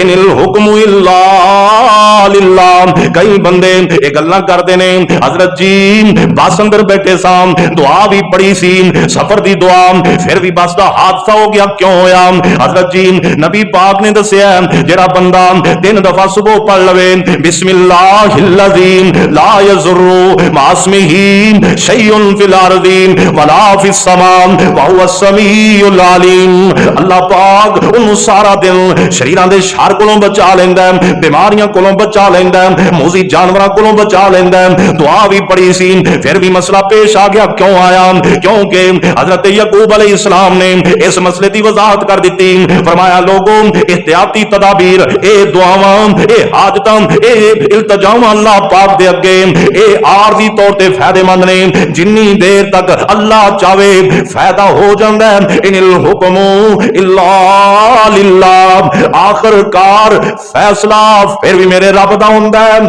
ان الحکم الا للہ. کئی بندے یہ گلاں کرتے نے حضرت جی بس اندر بیٹھے سام دعا بھی پڑھی سی سفر دی دعا پھر بھی بس دا حادثہ ہو گیا کیوں ہویا؟ حضرت جی نبی پاک نے دسیا جڑا بندہ 3 دفعہ صبح پڑھ لوے بسم اللہ الذی لا یضر مع اسمہ شیء فی الارض ولا فی السماء وهو السمیع العلیم، اللہ پاک انہوں سارا دن شریراں دے شر کولوں بچا لیندا ہے، بیماریاں کولوں بچا لیندا ہے، موذی جانوراں کولوں بچا لیندا ہے. دعا بھی پڑھی سی پھر بھی مسئلہ پیش آ گیا کیوں آیا؟ کیونکہ حضرت یعقوب علیہ السلام نے اس مسئلے دی وضاحت کر دیتی. فرمایا لوگوں احتیاطی تدابیر اے دعاواں اے حاجتاں اے التجاواں اللہ پاک دے اگے اے عارضی طور تے فائدے مند نے، جنی دیر تک اللہ چاہے فائدہ ہو جاندا ہے. ان الحکم الا للہ، آخر کار فیصلہ پھر بھی میرے رب دا ہوندا ہے.